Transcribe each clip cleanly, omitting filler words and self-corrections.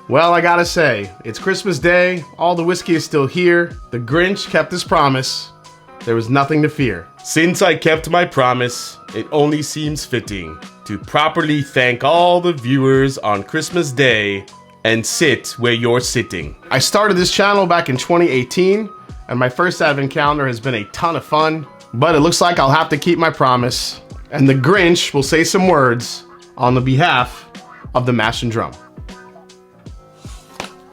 Well, I gotta say, it's Christmas Day, all the whiskey is still here, the Grinch kept his promise, there was nothing to fear. Since I kept my promise, it only seems fitting to properly thank all the viewers on Christmas Day and sit where you're sitting. I started this channel back in 2018, and my first advent calendar has been a ton of fun, but it looks like I'll have to keep my promise, and the Grinch will say some words on the behalf of the Mash and Drum.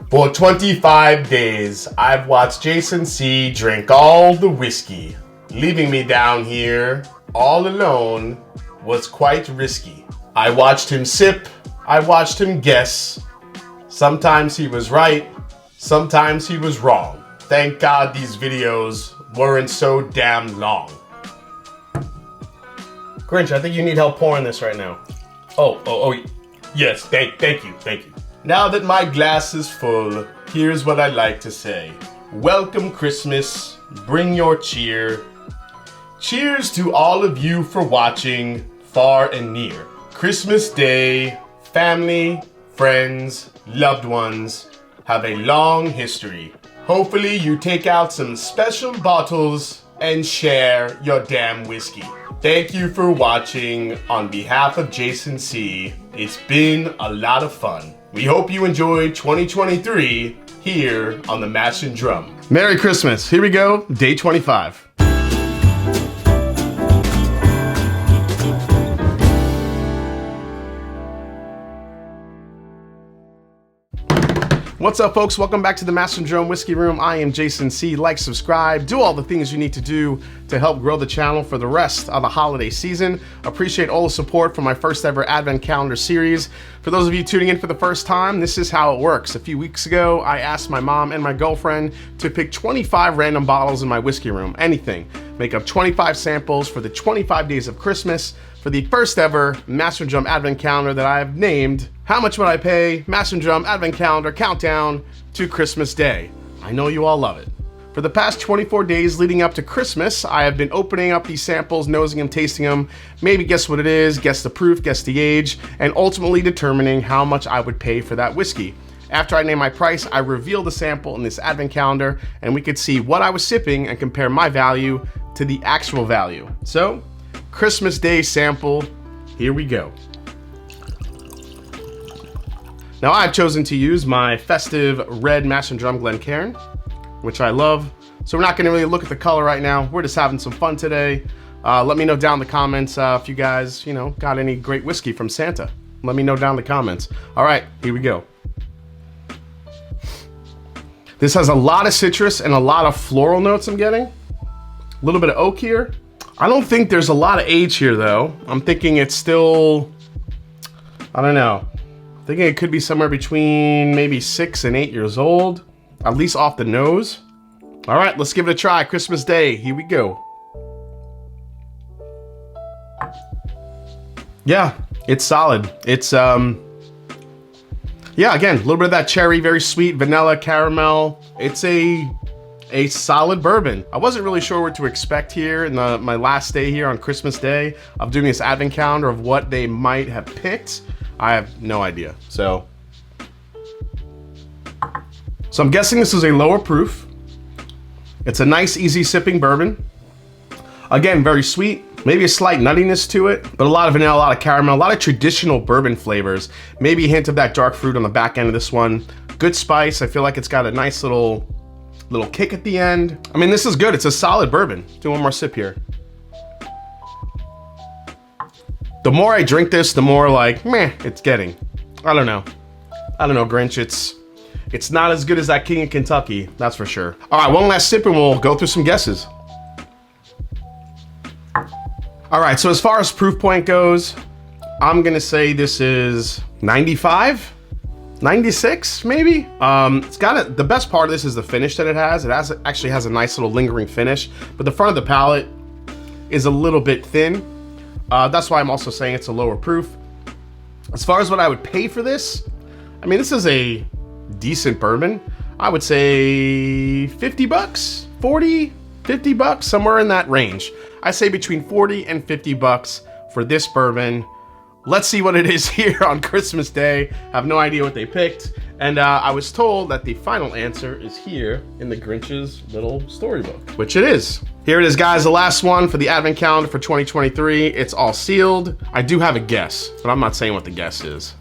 For 25 days, I've watched Jason C. drink all the whiskey. Leaving me down here all alone was quite risky. I watched him sip, I watched him guess. Sometimes he was right, sometimes he was wrong. Thank God these videos weren't so damn long. Grinch, I think you need help pouring this right now. Oh, yes, thank you. Now that my glass is full, here's what I'd like to say. Welcome Christmas, bring your cheer. Cheers to all of you for watching far and near. Christmas Day, family, friends, loved ones have a long history. Hopefully you take out some special bottles and share your damn whiskey. Thank you for watching. On behalf of Jason C., it's been a lot of fun. We hope you enjoyed 2023 here on the Mash and Drum. Merry Christmas. Here we go, day 25. What's up, folks? Welcome back to the Mash and Drum Whiskey Room. I am Jason C. Like, subscribe, do all the things you need to do to help grow the channel for the rest of the holiday season. Appreciate all the support for my first ever Advent Calendar series. For those of you tuning in for the first time, this is how it works. A few weeks ago, I asked my mom and my girlfriend to pick 25 random bottles in my whiskey room, anything. Make up 25 samples for the 25 days of Christmas for the first ever Mash and Drum Advent Calendar that I have named How Much Would I Pay? Mash and Drum Advent Calendar Countdown to Christmas Day. I know you all love it. For the past 24 days leading up to Christmas, I have been opening up these samples, nosing them, tasting them, maybe guess what it is, guess the proof, guess the age, and ultimately determining how much I would pay for that whiskey. After I name my price, I reveal the sample in this advent calendar, and we could see what I was sipping and compare my value to the actual value. So, Christmas Day sample, here we go. Now I've chosen to use my festive red Mash and Drum Glencairn, which I love. So we're not gonna really look at the color right now. We're just having some fun today. Let me know down in the comments if you guys, got any great whiskey from Santa. Let me know down in the comments. All right, here we go. This has a lot of citrus and a lot of floral notes I'm getting. A little bit of oak here. I don't think there's a lot of age here though. I'm thinking it's still, I don't know. I'm thinking it could be somewhere between maybe 6 and 8 years old, at least off the nose. All right, let's give it a try. Christmas Day, here we go. Yeah, it's solid. It's, yeah, again, a little bit of that cherry, very sweet, vanilla, caramel. It's a solid bourbon. I wasn't really sure what to expect here in my last day here on Christmas Day of doing this advent calendar of what they might have picked. I have no idea. So I'm guessing this is a lower proof. It's a nice, easy sipping bourbon. Again, very sweet, maybe a slight nuttiness to it, but a lot of vanilla, a lot of caramel, a lot of traditional bourbon flavors. Maybe a hint of that dark fruit on the back end of this one. Good spice. I feel like it's got a nice little kick at the end. I mean, this is good. It's a solid bourbon. Do one more sip here. The more I drink this, the more like, meh, it's getting. I don't know, Grinch. It's not as good as that King of Kentucky, that's for sure. All right, one last sip and we'll go through some guesses. All right, so as far as proof point goes, I'm gonna say this is 95, 96 maybe. It's got the best part of this is the finish that it has. It actually has a nice little lingering finish, but the front of the palate is a little bit thin. That's why I'm also saying it's a lower proof. As far as what I would pay for this, I mean, this is a decent bourbon. I would say 50 bucks, 40, 50 bucks, somewhere in that range. I say between 40 and 50 bucks for this bourbon. Let's see what it is here on Christmas Day. I have no idea what they picked, And I was told that the final answer is here in the Grinch's little storybook, which it is. Here it is, guys, the last one for the advent calendar for 2023. It's all sealed. I do have a guess, but I'm not saying what the guess is.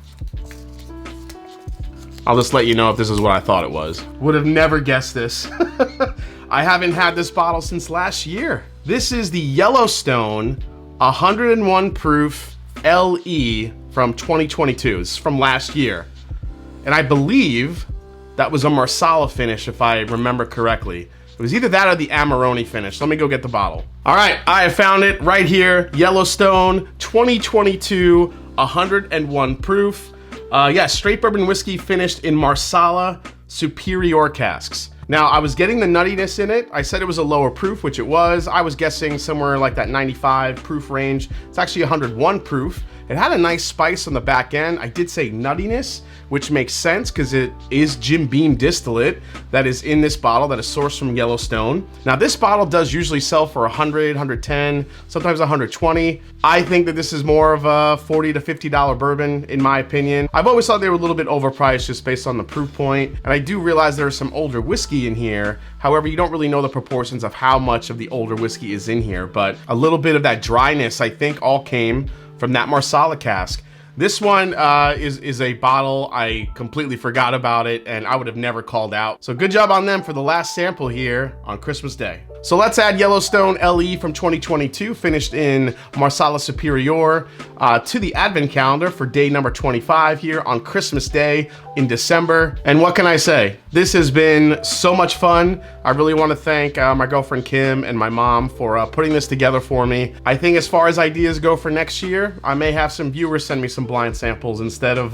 I'll just let you know if this is what I thought it was. Would have never guessed this. I haven't had this bottle since last year. This is the Yellowstone 101 proof LE from 2022. This is from last year. And I believe that was a Marsala finish, if I remember correctly. It was either that or the Amarone finish. Let me go get the bottle. All right, I have found it right here. Yellowstone 2022 101 proof. Yeah, straight bourbon whiskey finished in Marsala Superior casks. Now, I was getting the nuttiness in it. I said it was a lower proof, which it was. I was guessing somewhere like that 95 proof range. It's actually 101 proof. It had a nice spice on the back end. I did say nuttiness, which makes sense because it is Jim Beam distillate that is in this bottle that is sourced from Yellowstone. Now, this bottle does usually sell for 100, 110, sometimes 120. I think that this is more of a $40 to $50 bourbon, in my opinion. I've always thought they were a little bit overpriced just based on the proof point. And I do realize there's some older whiskey in here. However, you don't really know the proportions of how much of the older whiskey is in here, but a little bit of that dryness, I think, all came from that Marsala cask. This one is a bottle, I completely forgot about it and I would have never called out. So good job on them for the last sample here on Christmas Day. So let's add Yellowstone LE from 2022, finished in Marsala Superior, to the advent calendar for day number 25 here on Christmas Day in December. And what can I say? This has been so much fun. I really want to thank my girlfriend Kim and my mom for putting this together for me. I think as far as ideas go for next year, I may have some viewers send me some blind samples instead of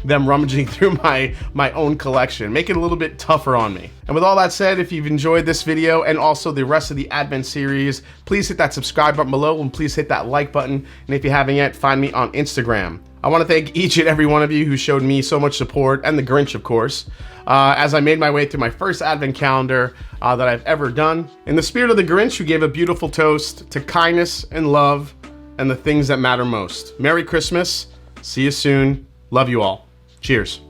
them rummaging through my own collection. Make it a little bit tougher on me. And with all that said, if you've enjoyed this video and also the rest of the Advent series, please hit that subscribe button below and please hit that like button. And if you haven't yet, find me on Instagram. I want to thank each and every one of you who showed me so much support, and the Grinch, of course, as I made my way through my first Advent calendar that I've ever done. In the spirit of the Grinch, who gave a beautiful toast to kindness and love and the things that matter most. Merry Christmas. See you soon. Love you all. Cheers.